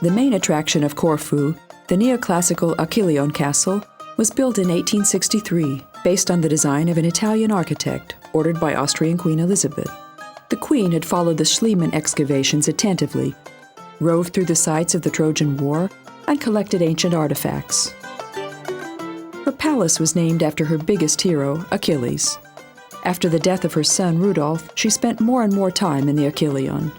The main attraction of Korfu, the neoclassical Achilleion castle, was built in 1863 based on the design of an Italian architect ordered by Austrian Queen Elizabeth. The Queen had followed the Schliemann excavations attentively, roved through the sites of the Trojan War, and collected ancient artifacts. Her palace was named after her biggest hero, Achilles. After the death of her son Rudolf, she spent more and more time in the Achilleion.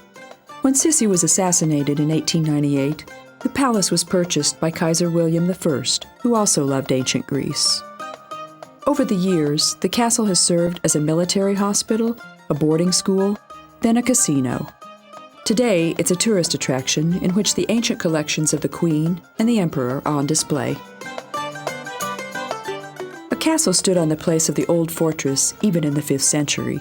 When Sissi was assassinated in 1898, the palace was purchased by Kaiser William I, who also loved ancient Greece. Over the years, the castle has served as a military hospital, a boarding school, then a casino. Today, it's a tourist attraction in which the ancient collections of the Queen and the Emperor are on display. The castle stood on the place of the old fortress even in the 5th century.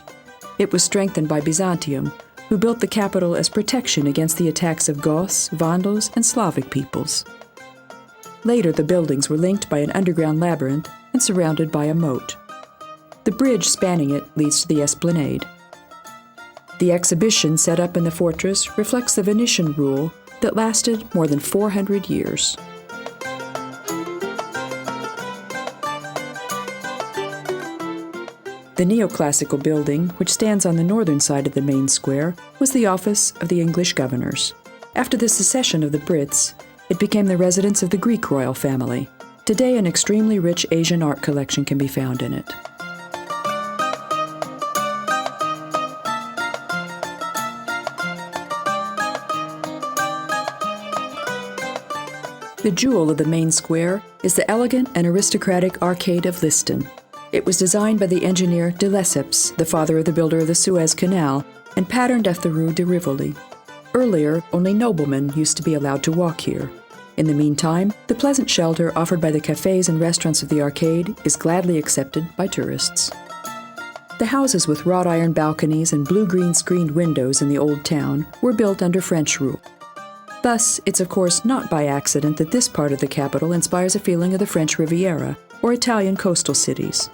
It was strengthened by Byzantium, who built the capital as protection against the attacks of Goths, Vandals, and Slavic peoples. Later, the buildings were linked by an underground labyrinth and surrounded by a moat. The bridge spanning it leads to the esplanade. The exhibition set up in the fortress reflects the Venetian rule that lasted more than 400 years. The neoclassical building, which stands on the northern side of the main square, was the office of the English governors. After the secession of the Brits, it became the residence of the Greek royal family. Today, an extremely rich Asian art collection can be found in it. The jewel of the main square is the elegant and aristocratic Arcade of Liston. It was designed by the engineer de Lesseps, the father of the builder of the Suez Canal, and patterned after the Rue de Rivoli. Earlier, only noblemen used to be allowed to walk here. In the meantime, the pleasant shelter offered by the cafes and restaurants of the arcade is gladly accepted by tourists. The houses with wrought iron balconies and blue-green screened windows in the old town were built under French rule. Thus, it's of course not by accident that this part of the capital inspires a feeling of the French Riviera or Italian coastal cities.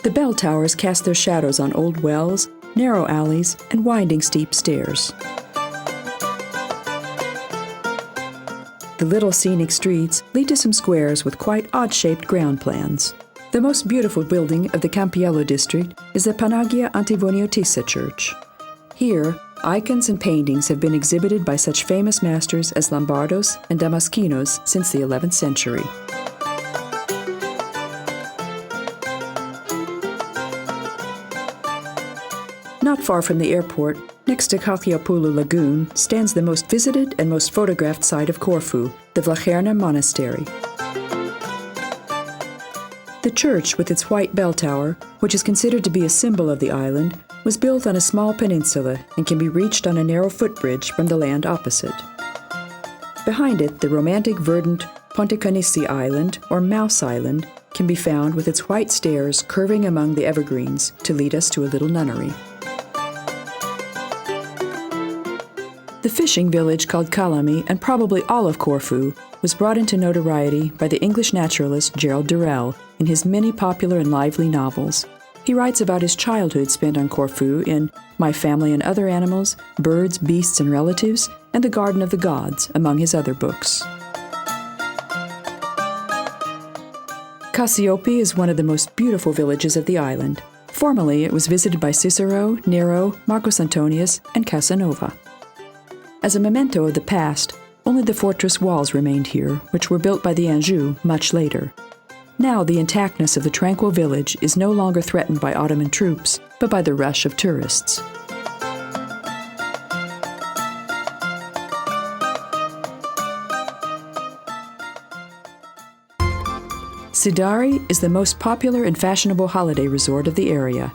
The bell towers cast their shadows on old wells, narrow alleys, and winding steep stairs. The little scenic streets lead to some squares with quite odd-shaped ground plans. The most beautiful building of the Campiello district is the Panagia Antivoniotissa Church. Here, icons and paintings have been exhibited by such famous masters as Lombardos and Damaskinos since the 11th century. Not far from the airport, next to Kaliopoulou Lagoon, stands the most visited and most photographed site of Korfu, the Vlacherna Monastery. The church, with its white bell tower, which is considered to be a symbol of the island, was built on a small peninsula and can be reached on a narrow footbridge from the land opposite. Behind it, the romantic verdant Ponte Canissi Island, or Mouse Island, can be found with its white stairs curving among the evergreens to lead us to a little nunnery. The fishing village called Kalami, and probably all of Korfu, was brought into notoriety by the English naturalist Gerald Durrell in his many popular and lively novels. He writes about his childhood spent on Korfu in My Family and Other Animals, Birds, Beasts, and Relatives, and The Garden of the Gods, among his other books. Cassiopi is one of the most beautiful villages of the island. Formerly, it was visited by Cicero, Nero, Marcus Antonius, and Casanova. As a memento of the past, only the fortress walls remained here, which were built by the Anjou much later. Now the intactness of the tranquil village is no longer threatened by Ottoman troops, but by the rush of tourists. Sidari is the most popular and fashionable holiday resort of the area.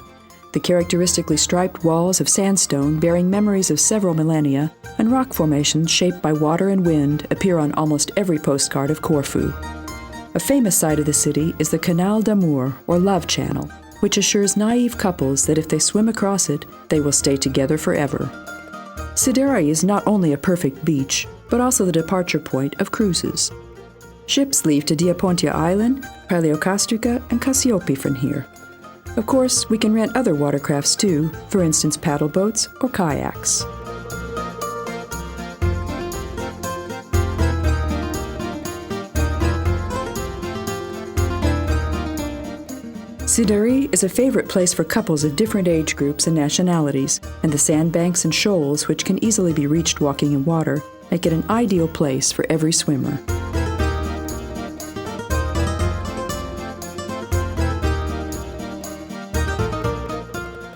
The characteristically striped walls of sandstone bearing memories of several millennia and rock formations shaped by water and wind appear on almost every postcard of Korfu. A famous site of the city is the Canal d'Amour, or Love Channel, which assures naive couples that if they swim across it, they will stay together forever. Sidari is not only a perfect beach, but also the departure point of cruises. Ships leave to Diapontia Island, Paleokastrica, and Cassiopi from here. Of course, we can rent other watercrafts too, for instance paddle boats or kayaks. Sidari is a favorite place for couples of different age groups and nationalities, and the sandbanks and shoals, which can easily be reached walking in water, make it an ideal place for every swimmer.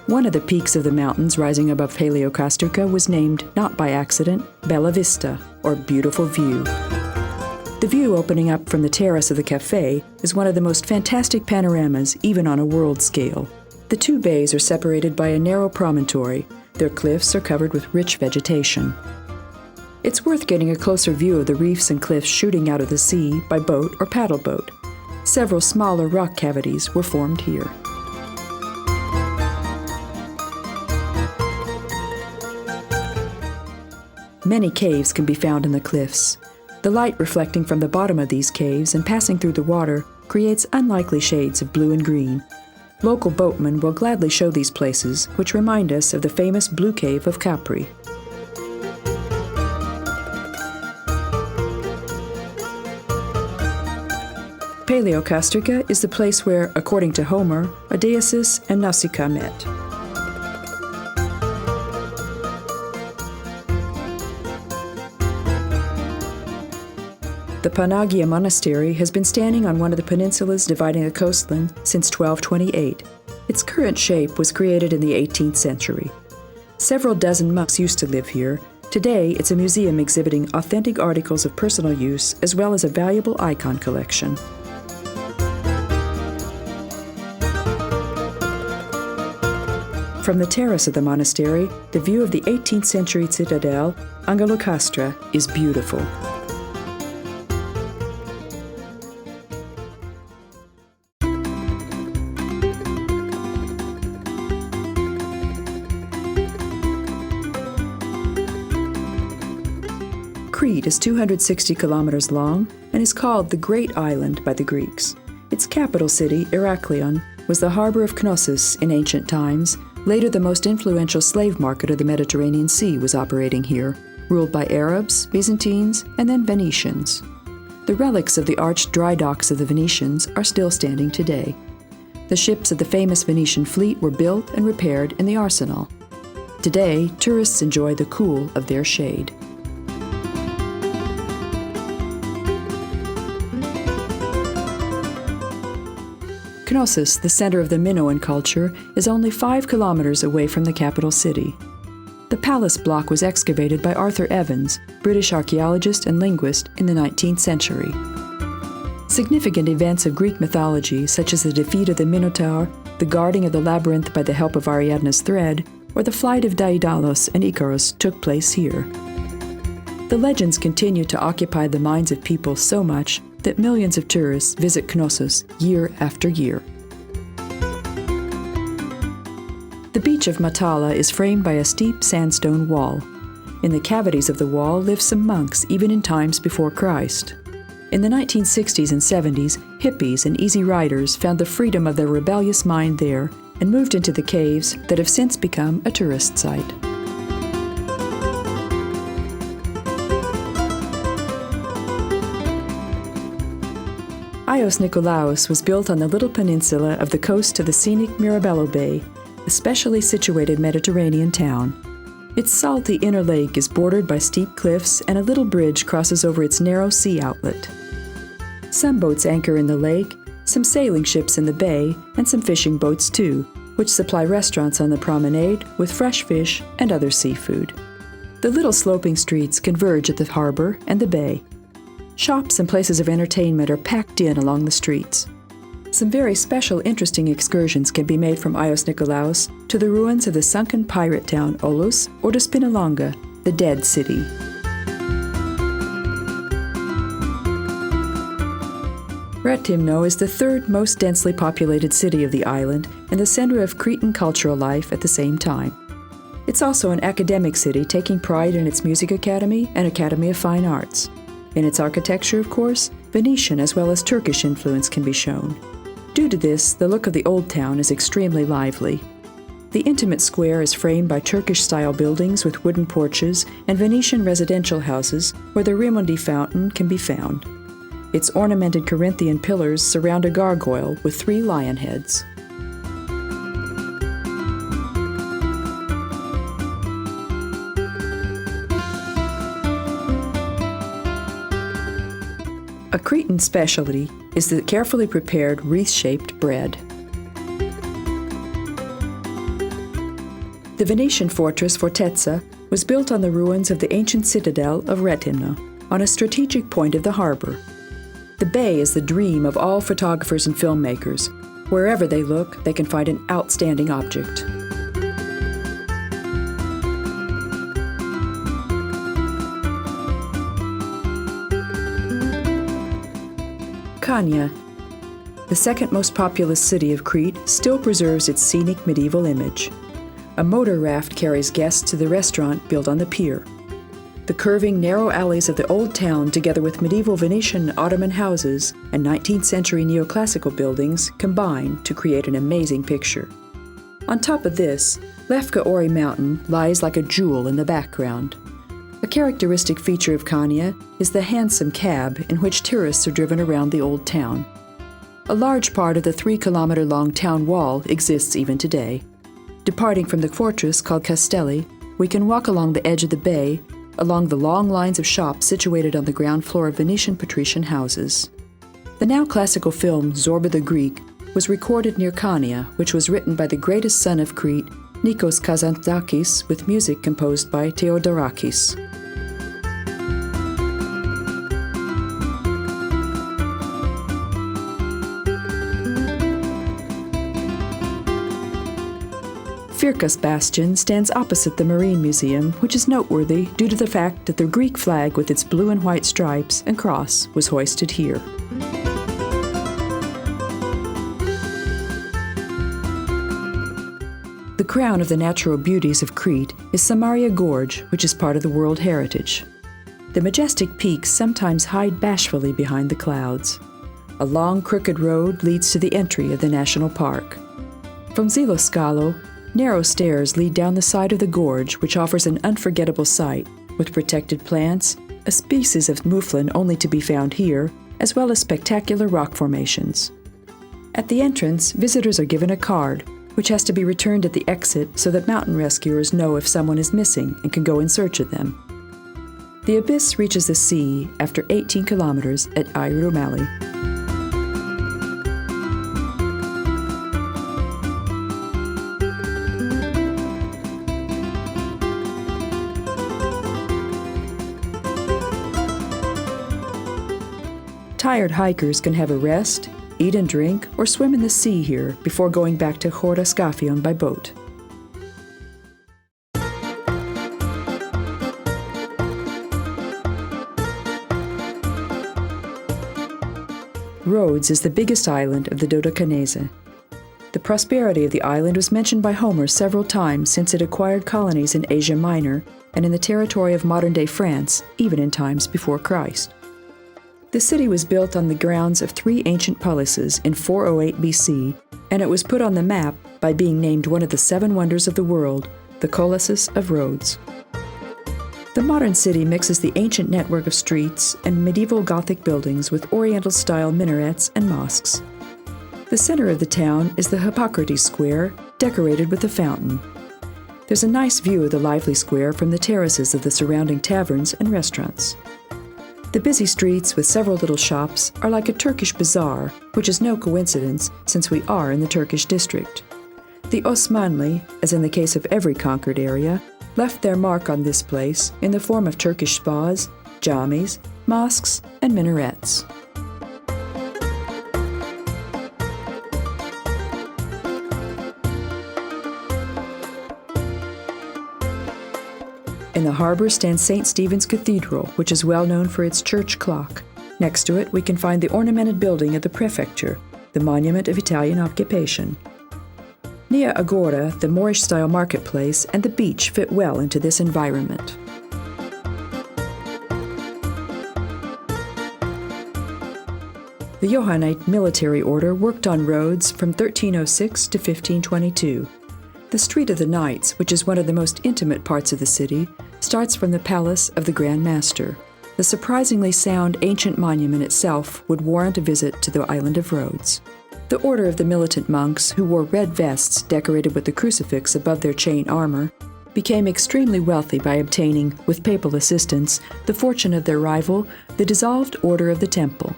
One of the peaks of the mountains rising above Paleokastrica was named, not by accident, Bella Vista, or Beautiful View. The view opening up from the terrace of the cafe is one of the most fantastic panoramas, even on a world scale. The two bays are separated by a narrow promontory. Their cliffs are covered with rich vegetation. It's worth getting a closer view of the reefs and cliffs shooting out of the sea by boat or paddle boat. Several smaller rock cavities were formed here. Many caves can be found in the cliffs. The light reflecting from the bottom of these caves and passing through the water creates unlikely shades of blue and green. Local boatmen will gladly show these places, which remind us of the famous Blue Cave of Capri. Paleokastrica is the place where, according to Homer, Odysseus and Nausicaa met. The Panagia Monastery has been standing on one of the peninsulas dividing the coastland since 1228. Its current shape was created in the 18th century. Several dozen monks used to live here. Today, it's a museum exhibiting authentic articles of personal use as well as a valuable icon collection. From the terrace of the monastery, the view of the 18th century citadel, Angelo-Castra, is beautiful. Crete is 260 kilometers long and is called the Great Island by the Greeks. Its capital city, Iraklion, was the harbor of Knossos in ancient times. Later, the most influential slave market of the Mediterranean Sea was operating here, ruled by Arabs, Byzantines, and then Venetians. The relics of the arched dry docks of the Venetians are still standing today. The ships of the famous Venetian fleet were built and repaired in the arsenal. Today, tourists enjoy the cool of their shade. Knossos, the center of the Minoan culture, is only 5 kilometers away from the capital city. The palace block was excavated by Arthur Evans, British archaeologist and linguist, in the 19th century. Significant events of Greek mythology, such as the defeat of the Minotaur, the guarding of the labyrinth by the help of Ariadne's thread, or the flight of Daedalus and Icarus, took place here. The legends continue to occupy the minds of people so much that millions of tourists visit Knossos year after year. The beach of Matala is framed by a steep sandstone wall. In the cavities of the wall live some monks even in times before Christ. In the 1960s and 70s, hippies and easy riders found the freedom of their rebellious mind there and moved into the caves that have since become a tourist site. Aeosz Nikolaosz was built on the little peninsula of the coast to the scenic Mirabello Bay, a specially situated Mediterranean town. Its salty inner lake is bordered by steep cliffs and a little bridge crosses over its narrow sea outlet. Some boats anchor in the lake, some sailing ships in the bay, and some fishing boats too, which supply restaurants on the promenade with fresh fish and other seafood. The little sloping streets converge at the harbor and the bay. Shops and places of entertainment are packed in along the streets. Some very special, interesting excursions can be made from Aeosz Nikolaosz to the ruins of the sunken pirate town Olos or to Spinalonga, the Dead City. Rethimno is the third most densely populated city of the island and the center of Cretan cultural life at the same time. It's also an academic city, taking pride in its music academy and Academy of Fine Arts. In its architecture, of course, Venetian as well as Turkish influence can be shown. Due to this, the look of the old town is extremely lively. The intimate square is framed by Turkish-style buildings with wooden porches and Venetian residential houses where the Rimondi fountain can be found. Its ornamented Corinthian pillars surround a gargoyle with 3 lion heads. Cretan specialty is the carefully prepared wreath-shaped bread. The Venetian fortress Fortezza was built on the ruins of the ancient citadel of Rethimno, on a strategic point of the harbor. The bay is the dream of all photographers and filmmakers. Wherever they look, they can find an outstanding object. Hania, the second most populous city of Crete, still preserves its scenic medieval image. A motor raft carries guests to the restaurant built on the pier. The curving, narrow alleys of the old town, together with medieval Venetian Ottoman houses and 19th century neoclassical buildings, combine to create an amazing picture. On top of this, Lefka Ori Mountain lies like a jewel in the background. A characteristic feature of Hania is the hansom cab in which tourists are driven around the old town. A large part of the 3-kilometer-long town wall exists even today. Departing from the fortress called Castelli, we can walk along the edge of the bay, along the long lines of shops situated on the ground floor of Venetian patrician houses. The now classical film Zorba the Greek was recorded near Hania, which was written by the greatest son of Crete, Nikos Kazantzakis, with music composed by Theodorakis. Firkas Bastion stands opposite the Marine Museum, which is noteworthy due to the fact that the Greek flag with its blue and white stripes and cross was hoisted here. The crown of the natural beauties of Crete is Samaria Gorge, which is part of the World Heritage. The majestic peaks sometimes hide bashfully behind the clouds. A long, crooked road leads to the entry of the national park. From Ziloskalo, narrow stairs lead down the side of the gorge, which offers an unforgettable sight, with protected plants, a species of mouflon only to be found here, as well as spectacular rock formations. At the entrance, visitors are given a card, which has to be returned at the exit so that mountain rescuers know if someone is missing and can go in search of them. The abyss reaches the sea after 18 kilometers at Airumali. Tired hikers can have a rest, eat and drink, or swim in the sea here before going back to Asklepion by boat. Rhodes is the biggest island of the Dodecanese. The prosperity of the island was mentioned by Homer several times since it acquired colonies in Asia Minor and in the territory of modern-day France, even in times before Christ. The city was built on the grounds of 3 ancient palaces in 408 BC, and it was put on the map by being named one of the 7 wonders of the world, the Colossus of Rhodes. The modern city mixes the ancient network of streets and medieval Gothic buildings with Oriental-style minarets and mosques. The center of the town is the Hippocrates Square, decorated with a fountain. There's a nice view of the lively square from the terraces of the surrounding taverns and restaurants. The busy streets with several little shops are like a Turkish bazaar, which is no coincidence since we are in the Turkish district. The Osmanli, as in the case of every conquered area, left their mark on this place in the form of Turkish spas, jamis, mosques, and minarets. In the harbor stands St. Stephen's Cathedral, which is well known for its church clock. Next to it, we can find the ornamented building of the prefecture, the monument of Italian occupation. Nia Agora, the Moorish-style marketplace, and the beach fit well into this environment. The Johannite military order worked on Rhodes from 1306 to 1522. The Street of the Knights, which is one of the most intimate parts of the city, starts from the Palace of the Grand Master. The surprisingly sound ancient monument itself would warrant a visit to the island of Rhodes. The order of the militant monks, who wore red vests decorated with the crucifix above their chain armor, became extremely wealthy by obtaining, with papal assistance, the fortune of their rival, the dissolved Order of the Temple.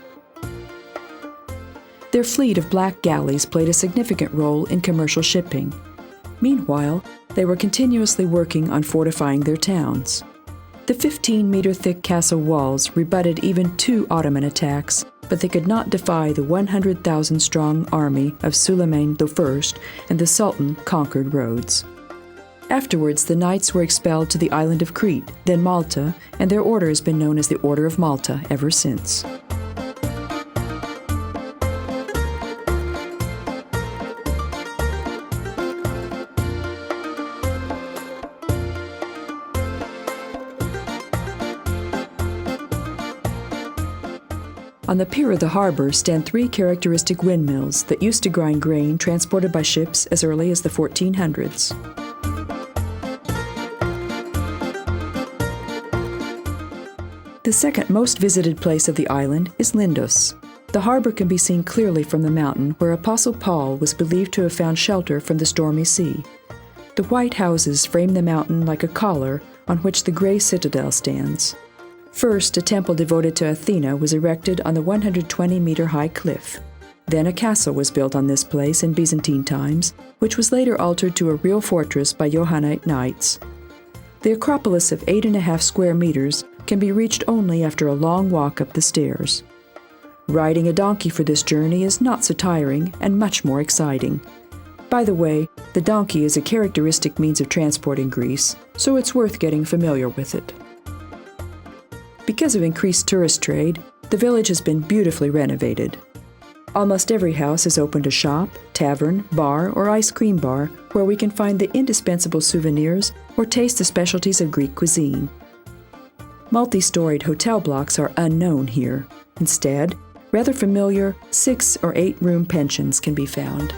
Their fleet of black galleys played a significant role in commercial shipping. Meanwhile, they were continuously working on fortifying their towns. The 15-meter-thick castle walls rebutted even 2 Ottoman attacks, but they could not defy the 100,000-strong army of Suleiman I, and the Sultan conquered Rhodes. Afterwards, the knights were expelled to the island of Crete, then Malta, and their order has been known as the Order of Malta ever since. On the pier of the harbor stand 3 characteristic windmills that used to grind grain transported by ships as early as the 1400s. The second most visited place of the island is Lindos. The harbor can be seen clearly from the mountain where Apostle Paul was believed to have found shelter from the stormy sea. The white houses frame the mountain like a collar on which the gray citadel stands. First, a temple devoted to Athena was erected on the 120-meter-high cliff. Then a castle was built on this place in Byzantine times, which was later altered to a real fortress by Johannite knights. The Acropolis of 8.5 square meters can be reached only after a long walk up the stairs. Riding a donkey for this journey is not so tiring and much more exciting. By the way, the donkey is a characteristic means of transport in Greece, so it's worth getting familiar with it. Because of increased tourist trade, the village has been beautifully renovated. Almost every house has opened a shop, tavern, bar, or ice cream bar where we can find the indispensable souvenirs or taste the specialties of Greek cuisine. Multi-storied hotel blocks are unknown here. Instead, rather familiar 6- or 8-room pensions can be found.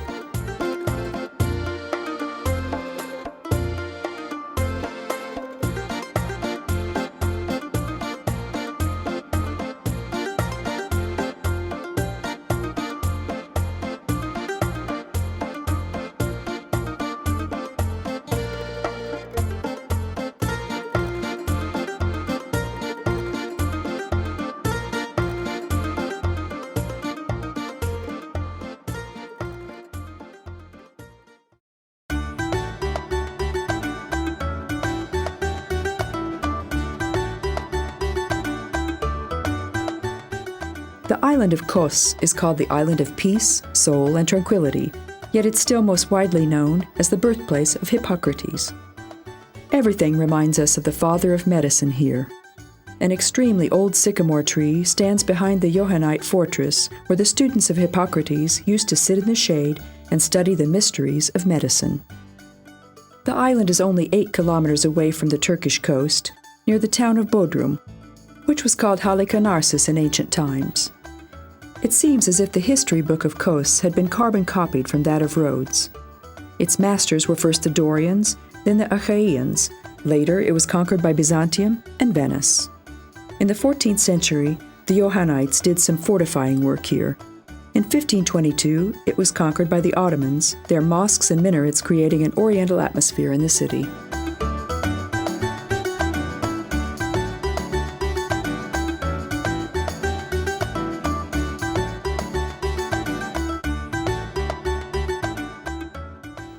The island of Kos is called the Island of Peace, Soul, and Tranquility, yet it's still most widely known as the birthplace of Hippocrates. Everything reminds us of the father of medicine here. An extremely old sycamore tree stands behind the Johannite fortress where the students of Hippocrates used to sit in the shade and study the mysteries of medicine. The island is only 8 kilometers away from the Turkish coast, near the town of Bodrum, which was called Halikarnassus in ancient times. It seems as if the history book of Kos had been carbon copied from that of Rhodes. Its masters were first the Dorians, then the Achaians. Later it was conquered by Byzantium and Venice. In the 14th century, the Johannites did some fortifying work here. In 1522, it was conquered by the Ottomans, their mosques and minarets creating an oriental atmosphere in the city.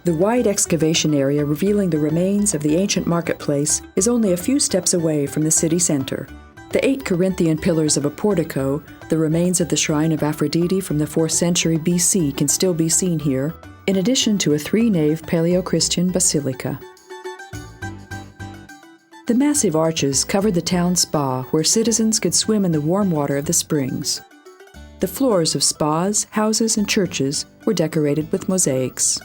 The wide excavation area revealing the remains of the ancient marketplace is only a few steps away from the city center. The 8 Corinthian pillars of a portico, the remains of the shrine of Aphrodite from the 4th century BC, can still be seen here, in addition to a 3-nave Paleochristian basilica. The massive arches covered the town spa where citizens could swim in the warm water of the springs. The floors of spas, houses, and churches were decorated with mosaics.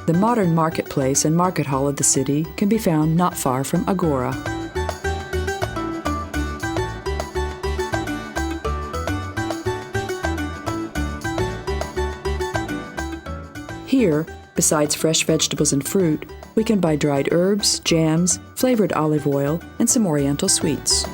The modern marketplace and market hall of the city can be found not far from Agora. Here, besides fresh vegetables and fruit, we can buy dried herbs, jams, flavored olive oil, and some oriental sweets.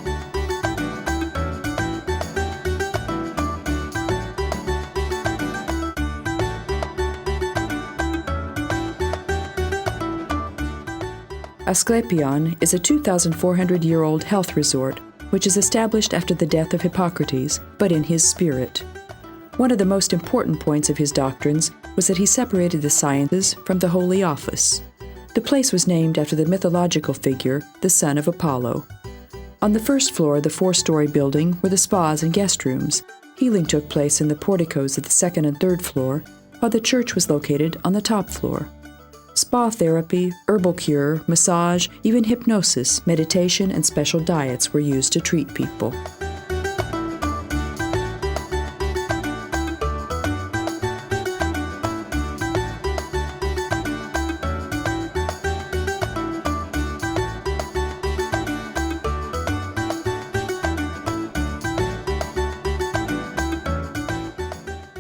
Asklepion is a 2,400-year-old health resort which is established after the death of Hippocrates, but in his spirit. One of the most important points of his doctrines was that he separated the sciences from the Holy Office. The place was named after the mythological figure, the son of Apollo. On the first floor of the 4-story building were the spas and guest rooms. Healing took place in the porticos of the second and third floor, while the church was located on the top floor. Spa therapy, herbal cure, massage, even hypnosis, meditation, and special diets were used to treat people.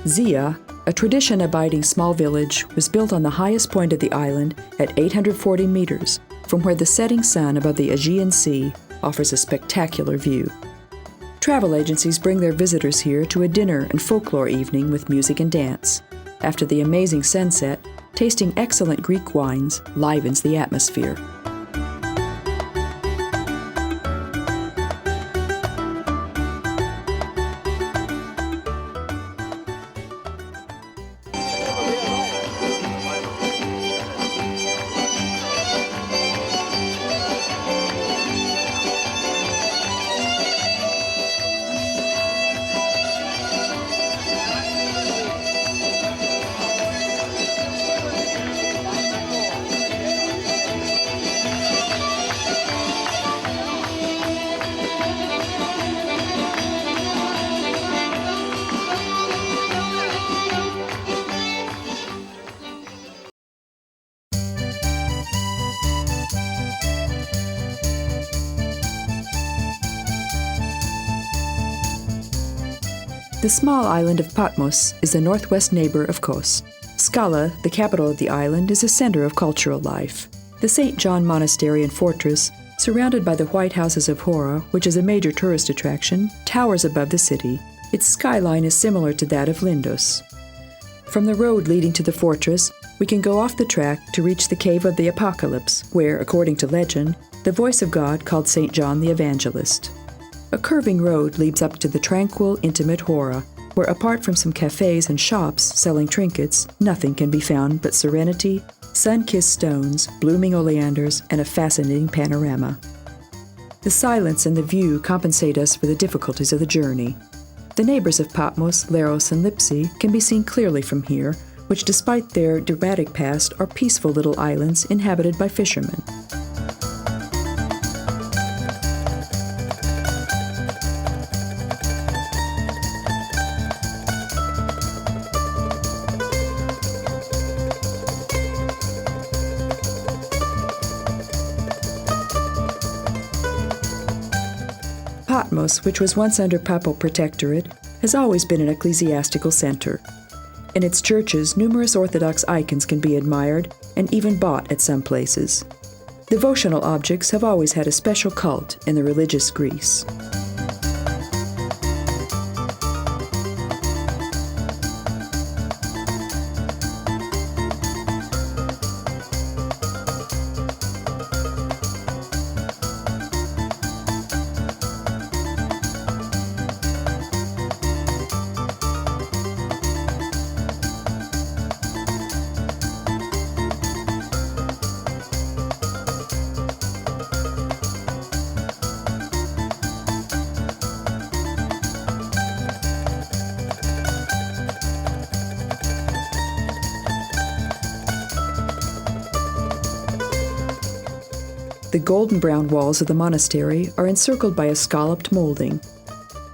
Zia, a tradition-abiding small village, was built on the highest point of the island at 840 meters, from where the setting sun above the Aegean Sea offers a spectacular view. Travel agencies bring their visitors here to a dinner and folklore evening with music and dance. After the amazing sunset, tasting excellent Greek wines livens the atmosphere. The small island of Patmos is the northwest neighbor of Kos. Skala, the capital of the island, is a center of cultural life. The St. John Monastery and Fortress, surrounded by the White Houses of Hora, which is a major tourist attraction, towers above the city. Its skyline is similar to that of Lindos. From the road leading to the fortress, we can go off the track to reach the Cave of the Apocalypse, where, according to legend, the voice of God called St. John the Evangelist. A curving road leads up to the tranquil, intimate Hora, where apart from some cafes and shops selling trinkets, nothing can be found but serenity, sun-kissed stones, blooming oleanders, and a fascinating panorama. The silence and the view compensate us for the difficulties of the journey. The neighbors of Patmos, Leros, and Lipsi can be seen clearly from here, which despite their dramatic past are peaceful little islands inhabited by fishermen. Patmos, which was once under papal protectorate, has always been an ecclesiastical center. In its churches, numerous Orthodox icons can be admired and even bought at some places. Devotional objects have always had a special cult in the religious Greece. The golden brown walls of the monastery are encircled by a scalloped molding.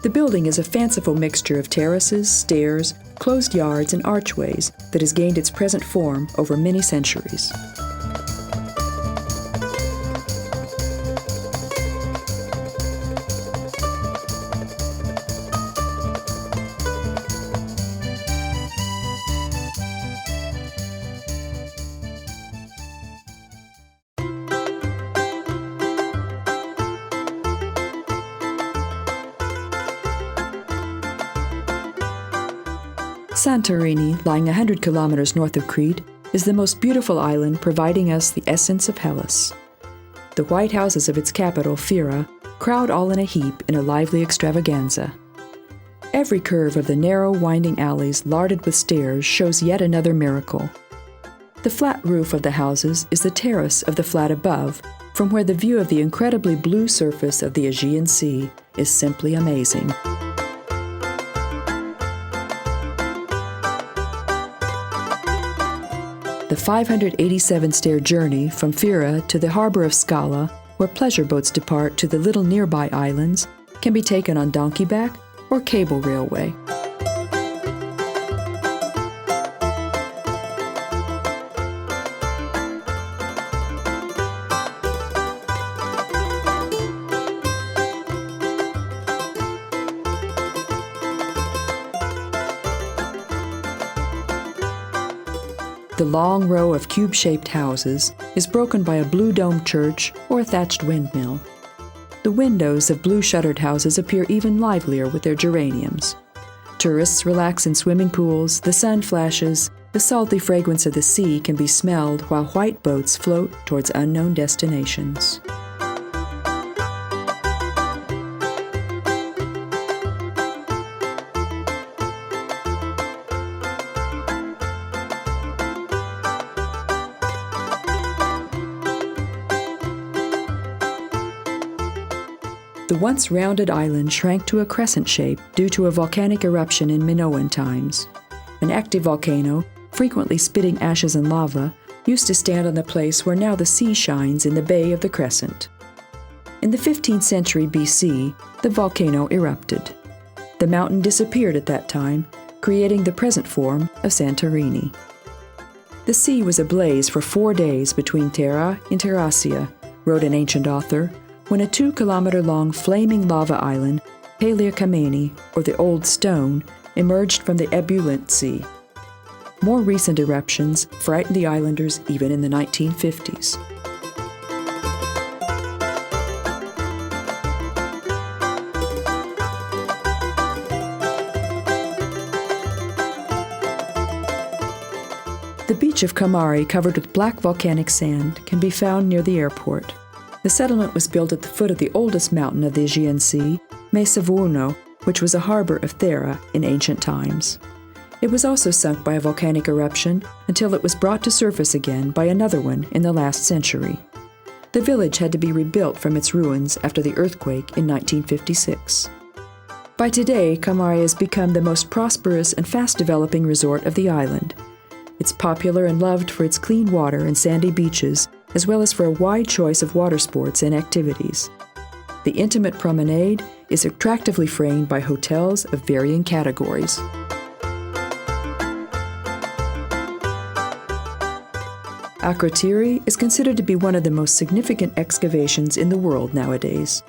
The building is a fanciful mixture of terraces, stairs, closed yards, and archways that has gained its present form over many centuries. Santorini, lying 100 kilometers north of Crete, is the most beautiful island, providing us the essence of Hellas. the white houses of its capital, Fira, crowd all in a heap in a lively extravaganza. Every curve of the narrow, winding alleys larded with stairs shows yet another miracle. The flat roof of the houses is the terrace of the flat above, from where the view of the incredibly blue surface of the Aegean Sea is simply amazing. The 587-stair journey from Fira to the harbor of Scala, where pleasure boats depart to the little nearby islands, can be taken on donkeyback or cable railway. The long row of cube-shaped houses is broken by a blue-domed church or a thatched windmill. The windows of blue-shuttered houses appear even livelier with their geraniums. Tourists relax in swimming pools, the sun flashes, the salty fragrance of the sea can be smelled while white boats float towards unknown destinations. The once rounded island shrank to a crescent shape due to a volcanic eruption in Minoan times. An active volcano, frequently spitting ashes and lava, used to stand on the place where now the sea shines in the bay of the crescent. In the 15th century BC, the volcano erupted. The mountain disappeared at that time, creating the present form of Santorini. The sea was ablaze for 4 days between Terra and Terracia, wrote an ancient author, when a 2-kilometer-long flaming lava island, Paleokameni, or the Old Stone, emerged from the ebullient sea. More recent eruptions frightened the islanders even in the 1950s. The beach of Kamari, covered with black volcanic sand, can be found near the airport. The settlement was built at the foot of the oldest mountain of the Aegean Sea, Mesavurno, which was a harbor of Thera in ancient times. It was also sunk by a volcanic eruption until it was brought to surface again by another one in the last century. The village had to be rebuilt from its ruins after the earthquake in 1956. By today, Kamari has become the most prosperous and fast-developing resort of the island. It's popular and loved for its clean water and sandy beaches, as well as for a wide choice of water sports and activities. The intimate promenade is attractively framed by hotels of varying categories. Akrotiri is considered to be one of the most significant excavations in the world nowadays.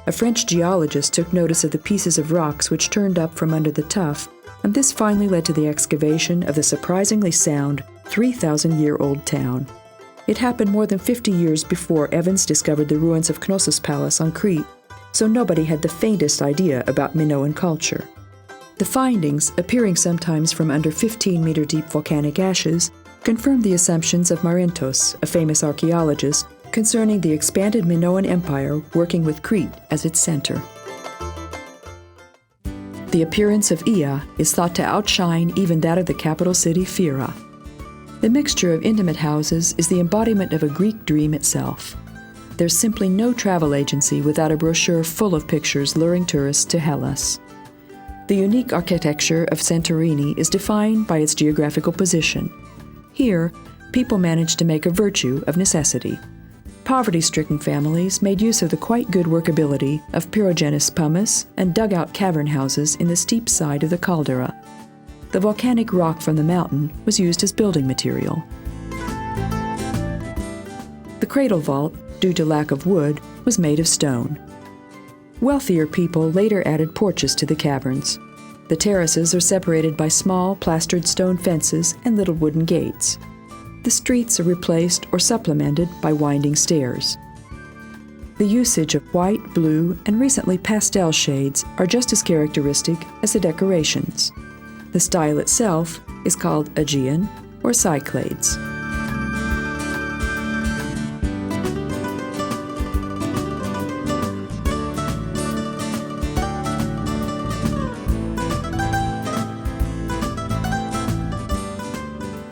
A French geologist took notice of the pieces of rocks which turned up from under the tuff, and this finally led to the excavation of the surprisingly sound 3,000-year-old town. It happened more than 50 years before Evans discovered the ruins of Knossos Palace on Crete, so nobody had the faintest idea about Minoan culture. The findings, appearing sometimes from under 15-meter-deep volcanic ashes, confirmed the assumptions of Marintos, a famous archaeologist, concerning the expanded Minoan Empire working with Crete as its center. The appearance of Ia is thought to outshine even that of the capital city, Fira. The mixture of intimate houses is the embodiment of a Greek dream itself. There's simply no travel agency without a brochure full of pictures luring tourists to Hellas. The unique architecture of Santorini is defined by its geographical position. Here, people managed to make a virtue of necessity. Poverty-stricken families made use of the quite good workability of pyrogenous pumice and dugout cavern houses in the steep side of the caldera. The volcanic rock from the mountain was used as building material. The cradle vault, due to lack of wood, was made of stone. Wealthier people later added porches to the caverns. The terraces are separated by small plastered stone fences and little wooden gates. The streets are replaced or supplemented by winding stairs. The usage of white, blue, and recently pastel shades are just as characteristic as the decorations. The style itself is called Aegean or Cyclades.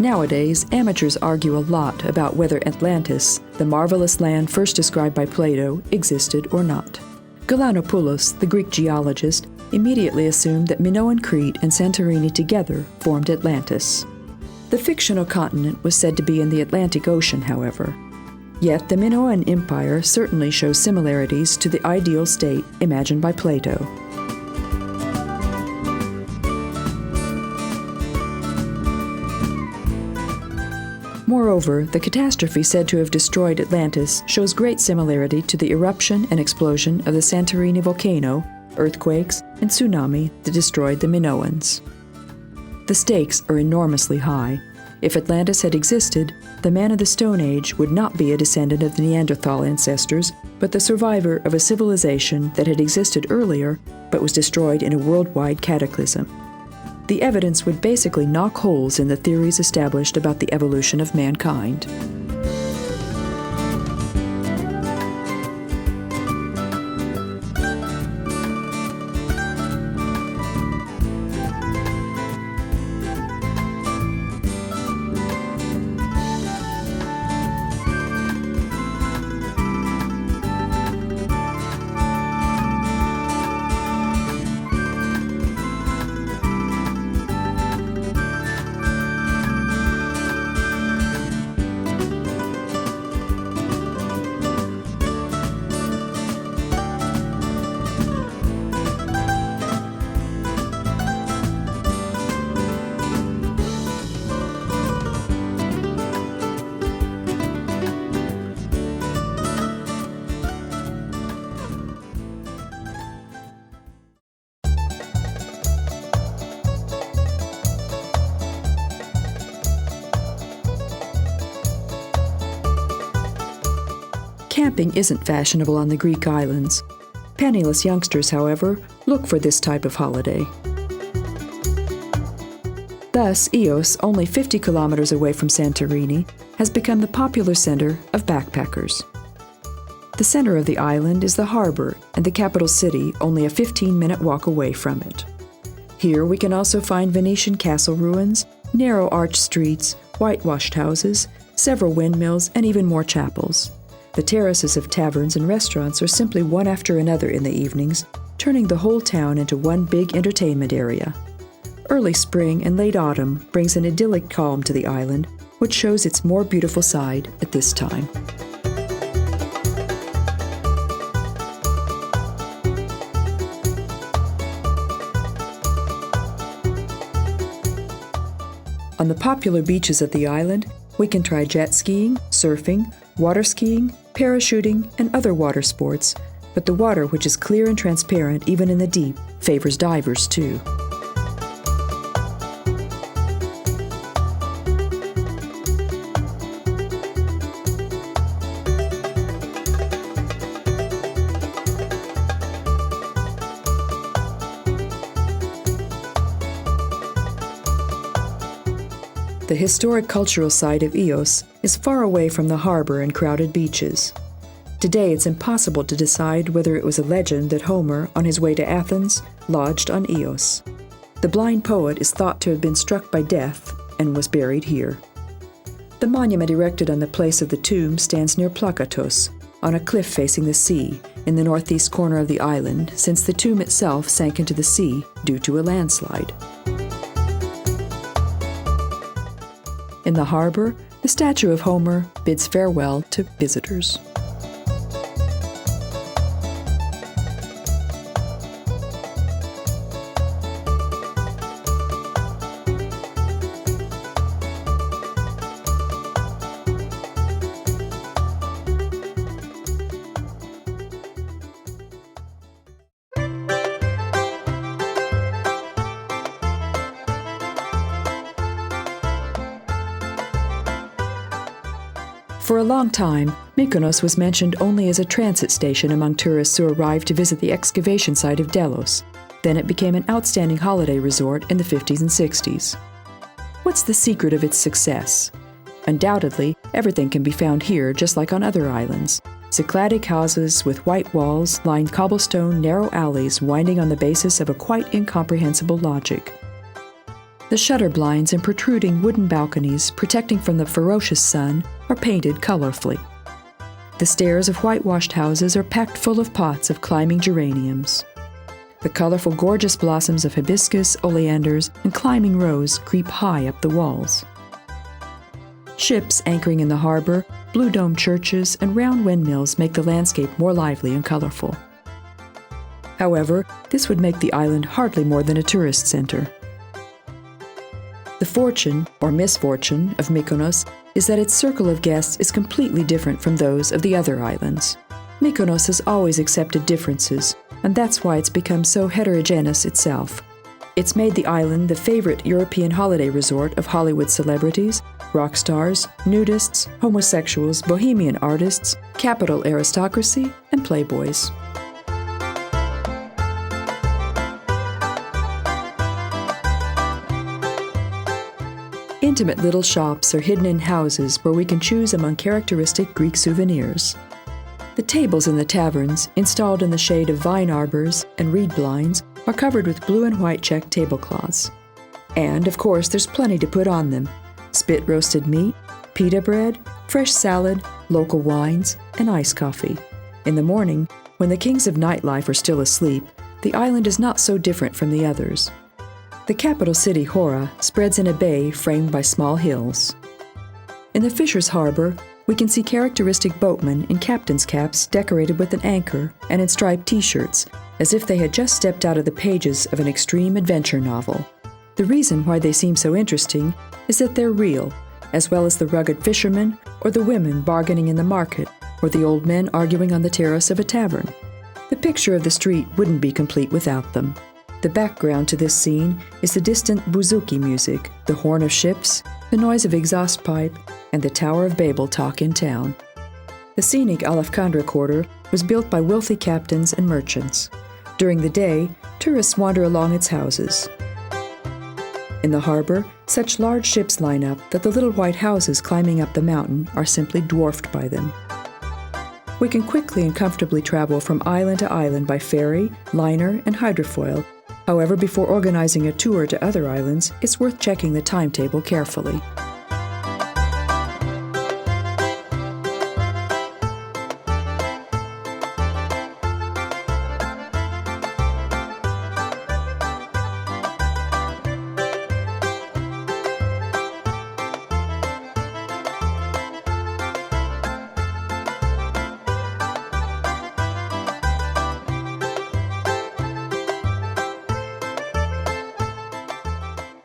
Nowadays, amateurs argue a lot about whether Atlantis, the marvelous land first described by Plato, existed or not. Galanopoulos, the Greek geologist, immediately assumed that Minoan Crete and Santorini together formed Atlantis. The fictional continent was said to be in the Atlantic Ocean, however. Yet the Minoan Empire certainly shows similarities to the ideal state imagined by Plato. Moreover, the catastrophe said to have destroyed Atlantis shows great similarity to the eruption and explosion of the Santorini volcano, earthquakes, and tsunami that destroyed the Minoans. The stakes are enormously high. If Atlantis had existed, the man of the Stone Age would not be a descendant of the Neanderthal ancestors, but the survivor of a civilization that had existed earlier but was destroyed in a worldwide cataclysm. The evidence would basically knock holes in the theories established about the evolution of mankind. Camping isn't fashionable on the Greek islands. Penniless youngsters, however, look for this type of holiday. Thus, Aeosz, only 50 kilometers away from Santorini, has become the popular center of backpackers. The center of the island is the harbor, and the capital city only a 15-minute walk away from it. Here we can also find Venetian castle ruins, narrow arched streets, whitewashed houses, several windmills, and even more chapels. The terraces of taverns and restaurants are simply one after another in the evenings, turning the whole town into one big entertainment area. Early spring and late autumn brings an idyllic calm to the island, which shows its more beautiful side at this time. On the popular beaches of the island, we can try jet skiing, surfing, water skiing, parachuting, and other water sports, but the water, which is clear and transparent even in the deep, favors divers too. The historic cultural site of Aeosz is far away from the harbor and crowded beaches. Today it's impossible to decide whether it was a legend that Homer, on his way to Athens, lodged on Aeosz. The blind poet is thought to have been struck by death and was buried here. The monument erected on the place of the tomb stands near Plakatos, on a cliff facing the sea, in the northeast corner of the island, since the tomb itself sank into the sea due to a landslide. In the harbor, the statue of Homer bids farewell to visitors. For a long time, Mykonos was mentioned only as a transit station among tourists who arrived to visit the excavation site of Delos. Then it became an outstanding holiday resort in the 50s and 60s. What's the secret of its success? Undoubtedly, everything can be found here just like on other islands. Cycladic houses with white walls lined cobblestone narrow alleys winding on the basis of a quite incomprehensible logic. The shutter blinds and protruding wooden balconies protecting from the ferocious sun are painted colorfully. The stairs of whitewashed houses are packed full of pots of climbing geraniums. The colorful, gorgeous blossoms of hibiscus, oleanders, and climbing rose creep high up the walls. Ships anchoring in the harbor, blue-domed churches, and round windmills make the landscape more lively and colorful. However, this would make the island hardly more than a tourist center. The fortune, or misfortune, of Mykonos is that its circle of guests is completely different from those of the other islands. Mykonos has always accepted differences, and that's why it's become so heterogeneous itself. It's made the island the favorite European holiday resort of Hollywood celebrities, rock stars, nudists, homosexuals, bohemian artists, capital aristocracy, and playboys. Intimate little shops are hidden in houses where we can choose among characteristic Greek souvenirs. The tables in the taverns, installed in the shade of vine arbors and reed blinds, are covered with blue and white checked tablecloths. And, of course, there's plenty to put on them: spit-roasted meat, pita bread, fresh salad, local wines, and iced coffee. In the morning, when the kings of nightlife are still asleep, the island is not so different from the others. The capital city, Hora, spreads in a bay framed by small hills. In the fisher's harbor, we can see characteristic boatmen in captain's caps decorated with an anchor and in striped t-shirts, as if they had just stepped out of the pages of an extreme adventure novel. The reason why they seem so interesting is that they're real, as well as the rugged fishermen or the women bargaining in the market or the old men arguing on the terrace of a tavern. The picture of the street wouldn't be complete without them. The background to this scene is the distant bouzouki music, the horn of ships, the noise of exhaust pipe, and the Tower of Babel talk in town. The scenic Alexandra quarter was built by wealthy captains and merchants. During the day, tourists wander along its houses. In the harbor, such large ships line up that the little white houses climbing up the mountain are simply dwarfed by them. We can quickly and comfortably travel from island to island by ferry, liner, and hydrofoil. However, before organizing a tour to other islands, it's worth checking the timetable carefully.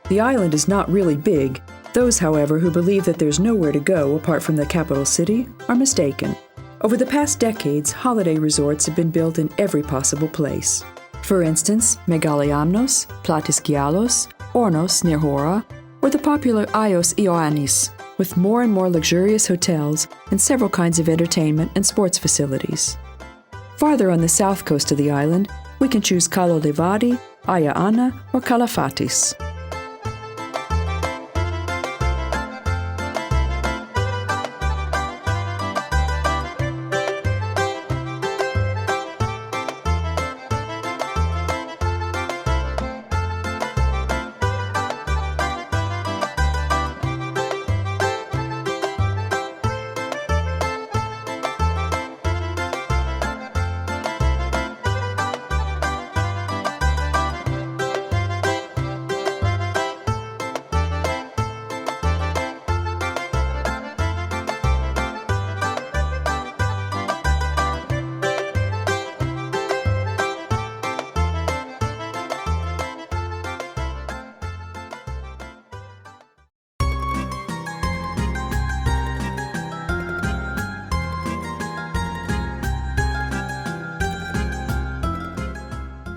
The island is not really big. Those, however, who believe that there's nowhere to go apart from the capital city are mistaken. Over the past decades, holiday resorts have been built in every possible place. For instance, Megaliamnos, Platiskialos, Ornos near Hora, or the popular Ioannis, with more and more luxurious hotels and several kinds of entertainment and sports facilities. Farther on the south coast of the island, we can choose Kalolivadi, Aya Anna, or Kalafatis.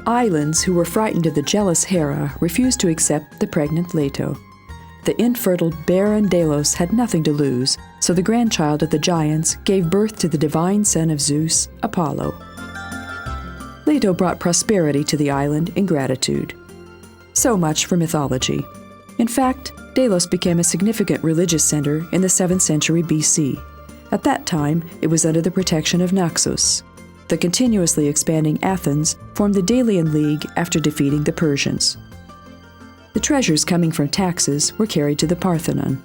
Islands who were frightened of the jealous Hera refused to accept the pregnant Leto. The infertile barren Delos had nothing to lose, so the grandchild of the giants gave birth to the divine son of Zeus, Apollo. Leto brought prosperity to the island in gratitude. So much for mythology. In fact, Delos became a significant religious center in the 7th century BC. At that time, it was under the protection of Naxos. The continuously expanding Athens formed the Delian League after defeating the Persians. The treasures coming from taxes were carried to the Parthenon.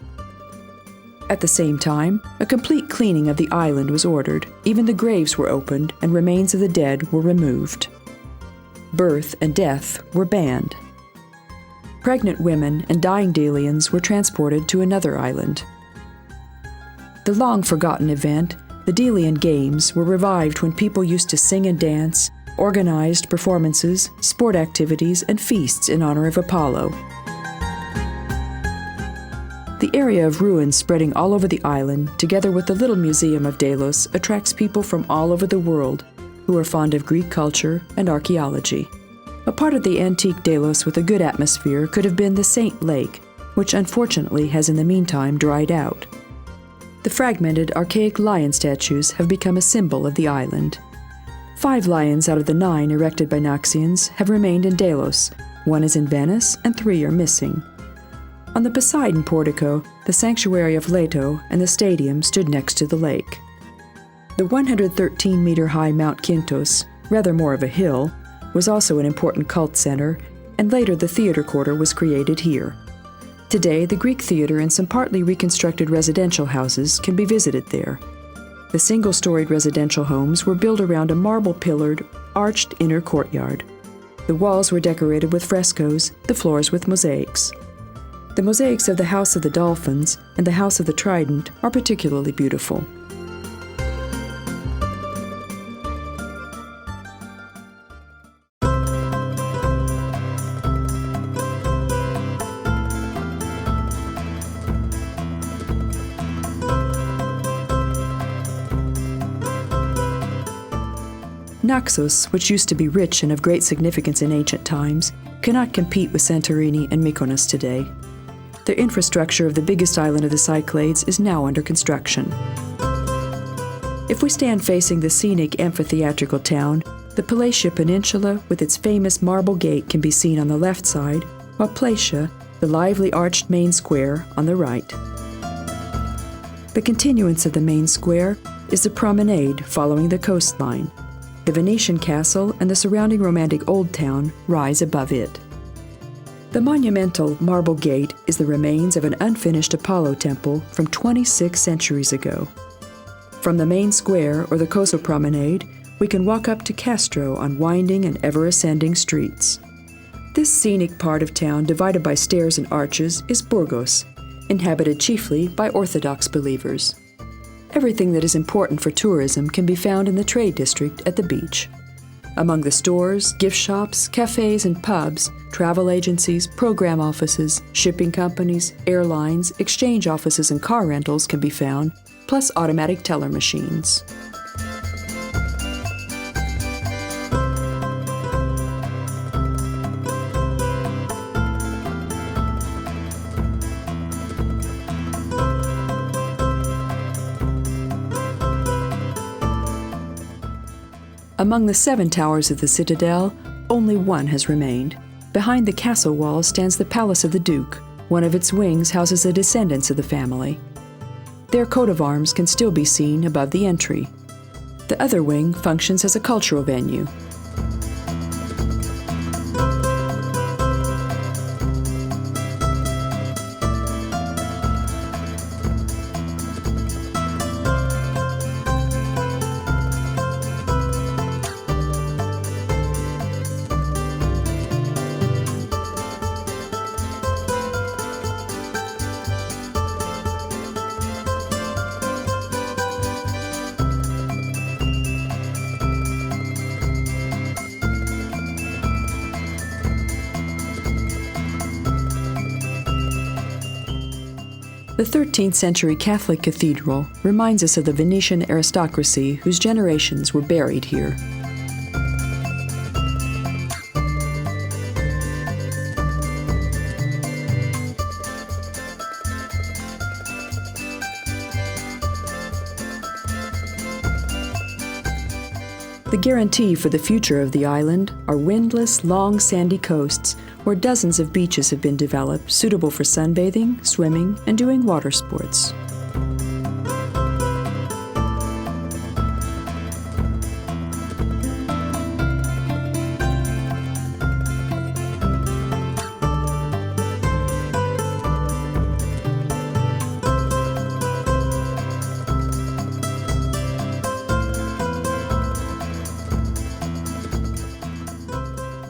At the same time, a complete cleaning of the island was ordered. Even the graves were opened and remains of the dead were removed. Birth and death were banned. Pregnant women and dying Delians were transported to another island. The long-forgotten event, the Delian Games, were revived when people used to sing and dance, organized performances, sport activities, and feasts in honor of Apollo. The area of ruins spreading all over the island, together with the little museum of Delos, attracts people from all over the world who are fond of Greek culture and archaeology. A part of the antique Delos with a good atmosphere could have been the Saint Lake, which unfortunately has in the meantime dried out. The fragmented archaic lion statues have become a symbol of the island. 5 lions out of the 9 erected by Naxians have remained in Delos. 1 is in Venice and 3 are missing. On the Poseidon portico, the sanctuary of Leto and the stadium stood next to the lake. The 113-meter-high Mount Kintos, rather more of a hill, was also an important cult center, and later the theater quarter was created here. Today, the Greek theater and some partly reconstructed residential houses can be visited there. The single-storied residential homes were built around a marble-pillared, arched inner courtyard. The walls were decorated with frescoes, the floors with mosaics. The mosaics of the House of the Dolphins and the House of the Trident are particularly beautiful. Naxos, which used to be rich and of great significance in ancient times, cannot compete with Santorini and Mykonos today. The infrastructure of the biggest island of the Cyclades is now under construction. If we stand facing the scenic amphitheatrical town, the Palatia Peninsula with its famous marble gate can be seen on the left side, while Platia, the lively arched main square, on the right. The continuance of the main square is the promenade following the coastline. The Venetian castle and the surrounding romantic old town rise above it. The monumental marble gate is the remains of an unfinished Apollo temple from 26 centuries ago. From the main square or the coastal promenade, we can walk up to Castro on winding and ever-ascending streets. This scenic part of town, divided by stairs and arches, is Burgos, inhabited chiefly by Orthodox believers. Everything that is important for tourism can be found in the trade district at the beach. Among the stores, gift shops, cafes, and pubs, travel agencies, program offices, shipping companies, airlines, exchange offices, and car rentals can be found, plus automatic teller machines. Among the 7 towers of the citadel, only one has remained. Behind the castle wall stands the Palace of the Duke. One of its wings houses the descendants of the family. Their coat of arms can still be seen above the entry. The other wing functions as a cultural venue. The 13th century Catholic cathedral reminds us of the Venetian aristocracy whose generations were buried here. The guarantee for the future of the island are windless, long sandy coasts where dozens of beaches have been developed suitable for sunbathing, swimming, and doing water sports.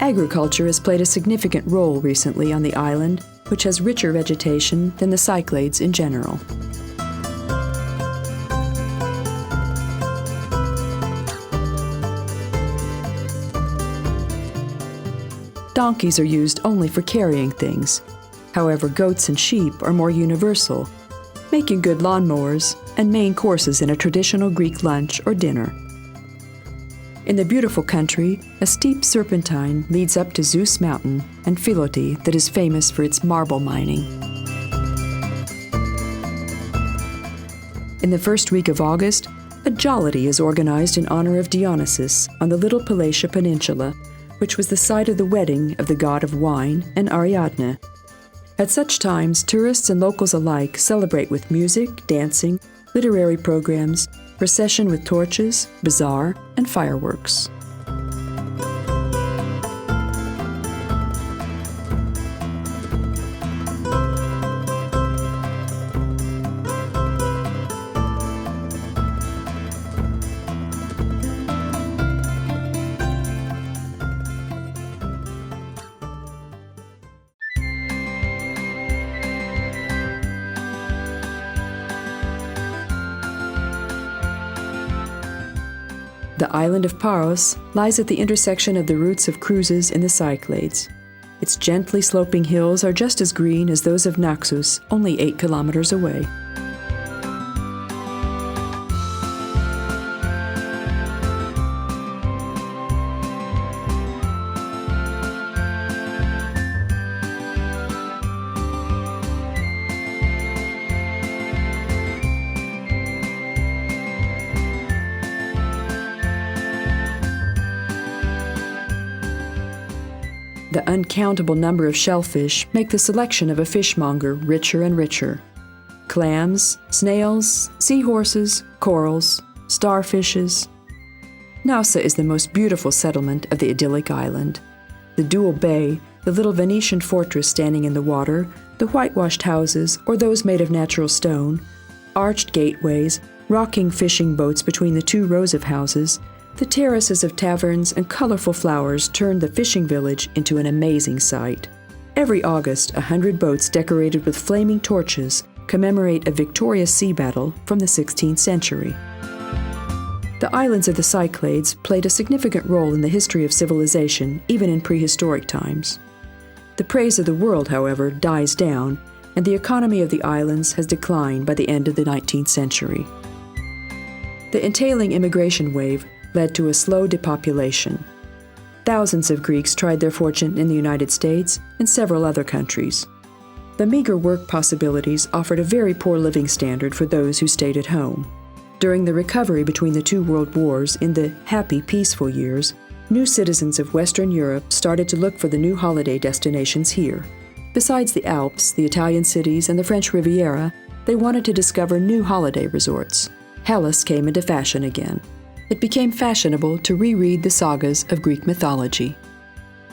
Agriculture has played a significant role recently on the island, which has richer vegetation than the Cyclades in general. Donkeys are used only for carrying things. However, goats and sheep are more universal, making good lawnmowers and main courses in a traditional Greek lunch or dinner. In the beautiful country, a steep serpentine leads up to Zeus Mountain and Philoti that is famous for its marble mining. In the first week of August, a jollity is organized in honor of Dionysus on the Little Palatia Peninsula, which was the site of the wedding of the god of wine and Ariadne. At such times, tourists and locals alike celebrate with music, dancing, literary programs, procession with torches, bazaar, and fireworks. The island of Paros lies at the intersection of the routes of cruises in the Cyclades. Its gently sloping hills are just as green as those of Naxos, only 8 kilometers away. The uncountable number of shellfish make the selection of a fishmonger richer and richer. Clams, snails, seahorses, corals, starfishes. Nausa is the most beautiful settlement of the idyllic island. The dual bay, the little Venetian fortress standing in the water, the whitewashed houses, or those made of natural stone, arched gateways, rocking fishing boats between the 2 rows of houses, the terraces of taverns and colorful flowers turned the fishing village into an amazing sight. Every August, 100 boats decorated with flaming torches commemorate a victorious sea battle from the 16th century. The islands of the Cyclades played a significant role in the history of civilization, even in prehistoric times. The praise of the world, however, dies down, and the economy of the islands has declined by the end of the 19th century. The entailing immigration wave led to a slow depopulation. Thousands of Greeks tried their fortune in the United States and several other countries. The meager work possibilities offered a very poor living standard for those who stayed at home. During the recovery between the 2 world wars in the happy, peaceful years, new citizens of Western Europe started to look for the new holiday destinations here. Besides the Alps, the Italian cities, and the French Riviera, they wanted to discover new holiday resorts. Hellas came into fashion again. It became fashionable to reread the sagas of Greek mythology.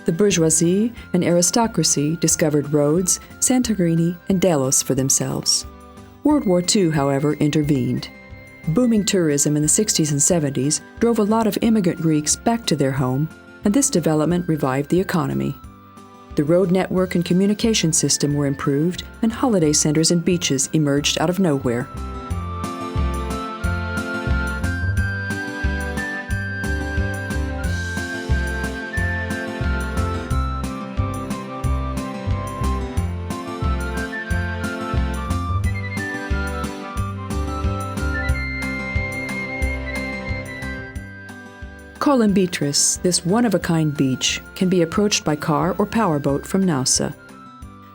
The bourgeoisie and aristocracy discovered Rhodes, Santorini, and Delos for themselves. World War II, however, intervened. Booming tourism in the 60s and 70s drove a lot of immigrant Greeks back to their home, and this development revived the economy. The road network and communication system were improved, and holiday centers and beaches emerged out of nowhere. Kolumbitris, this one-of-a-kind beach, can be approached by car or powerboat from Nausa.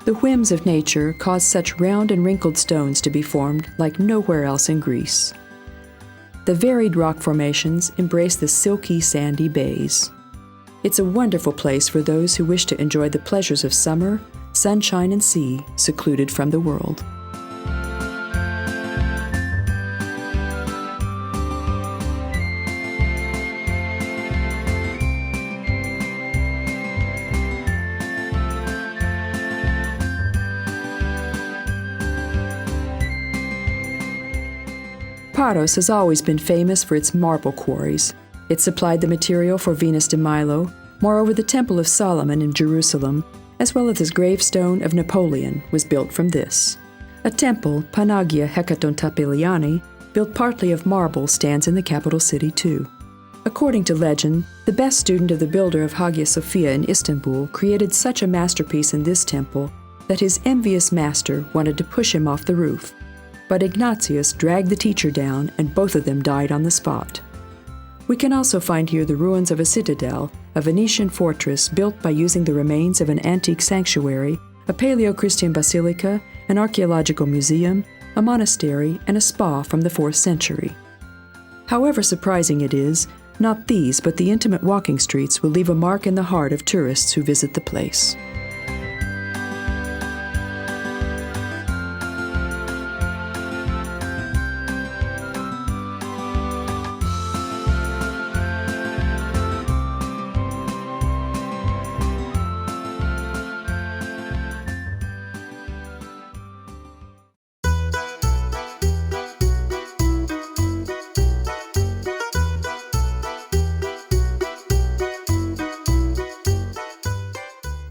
The whims of nature cause such round and wrinkled stones to be formed like nowhere else in Greece. The varied rock formations embrace the silky, sandy bays. It's a wonderful place for those who wish to enjoy the pleasures of summer, sunshine, and sea, secluded from the world. Paros has always been famous for its marble quarries. It supplied the material for Venus de Milo, Moreover, the Temple of Solomon in Jerusalem, as well as his gravestone of Napoleon, was built from this. A temple, Panagia Hekatontapiliani, built partly of marble, stands in the capital city too. According to legend, the best student of the builder of Hagia Sophia in Istanbul created such a masterpiece in this temple that his envious master wanted to push him off the roof. But Ignatius dragged the teacher down, and both of them died on the spot. We can also find here the ruins of a citadel, a Venetian fortress built by using the remains of an antique sanctuary, a Paleo-Christian basilica, an archaeological museum, a monastery, and a spa from the 4th century. However surprising it is, not these but the intimate walking streets will leave a mark in the heart of tourists who visit the place.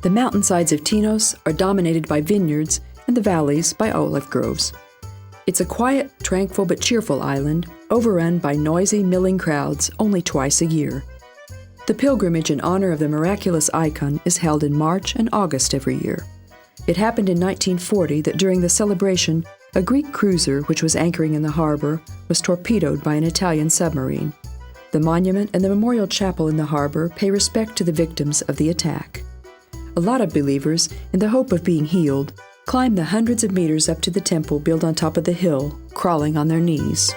The mountainsides of Tinos are dominated by vineyards and the valleys by olive groves. It's a quiet, tranquil but cheerful island, overrun by noisy, milling crowds only twice a year. The pilgrimage in honor of the miraculous icon is held in March and August every year. It happened in 1940 that during the celebration, a Greek cruiser which was anchoring in the harbor was torpedoed by an Italian submarine. The monument and the memorial chapel in the harbor pay respect to the victims of the attack. A lot of believers, in the hope of being healed, climb the hundreds of meters up to the temple built on top of the hill, crawling on their knees.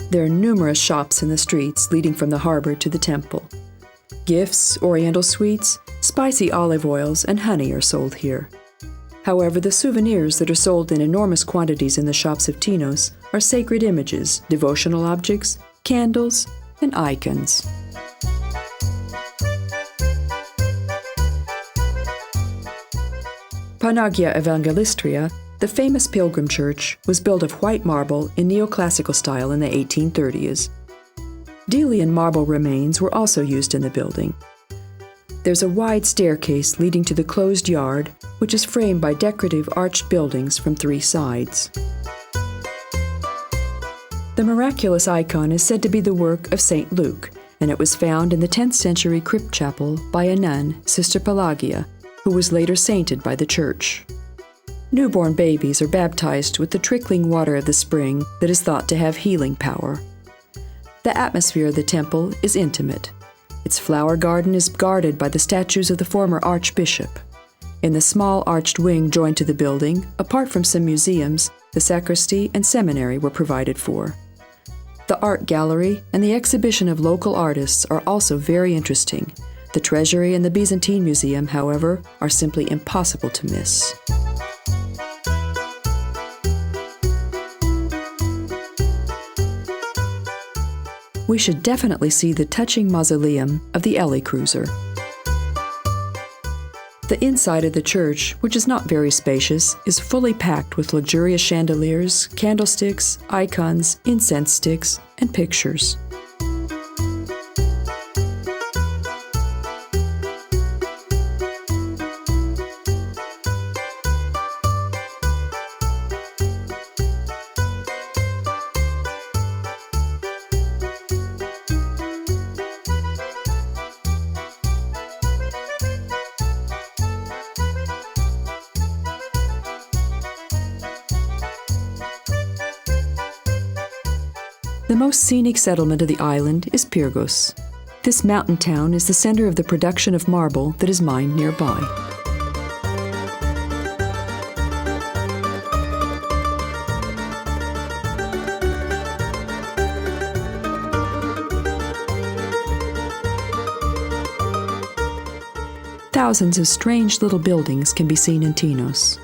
There are numerous shops in the streets leading from the harbor to the temple. Gifts, oriental sweets, spicy olive oils, and honey are sold here. However, the souvenirs that are sold in enormous quantities in the shops of Tinos are sacred images, devotional objects, candles, and icons. Panagia Evangelistria, the famous pilgrim church, was built of white marble in neoclassical style in the 1830s. Delian marble remains were also used in the building. There's a wide staircase leading to the closed yard, which is framed by decorative arched buildings from 3 sides. The miraculous icon is said to be the work of St. Luke, and it was found in the 10th century crypt chapel by a nun, Sister Pelagia, who was later sainted by the church. Newborn babies are baptized with the trickling water of the spring that is thought to have healing power. The atmosphere of the temple is intimate. Its flower garden is guarded by the statues of the former archbishop. In the small arched wing joined to the building, apart from some museums, the sacristy and seminary were provided for. The art gallery and the exhibition of local artists are also very interesting. The treasury and the Byzantine museum, however, are simply impossible to miss. We should definitely see the touching mausoleum of the Eli cruiser. The inside of the church, which is not very spacious, is fully packed with luxurious chandeliers, candlesticks, icons, incense sticks, and pictures. The most scenic settlement of the island is Pyrgos. This mountain town is the center of the production of marble that is mined nearby. Thousands of strange little buildings can be seen in Tinos.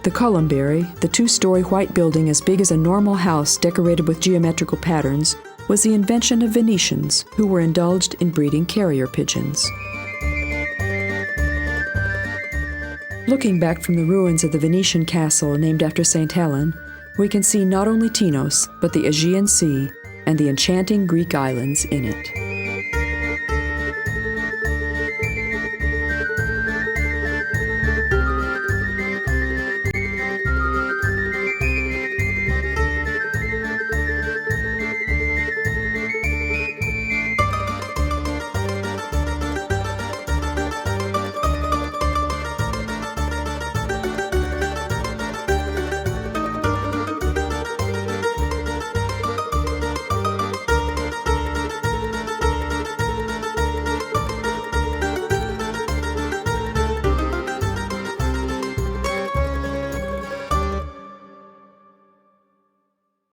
The Columbary, the 2-story white building as big as a normal house decorated with geometrical patterns, was the invention of Venetians who were indulged in breeding carrier pigeons. Looking back from the ruins of the Venetian castle named after St. Helen, we can see not only Tinos, but the Aegean Sea and the enchanting Greek islands in it.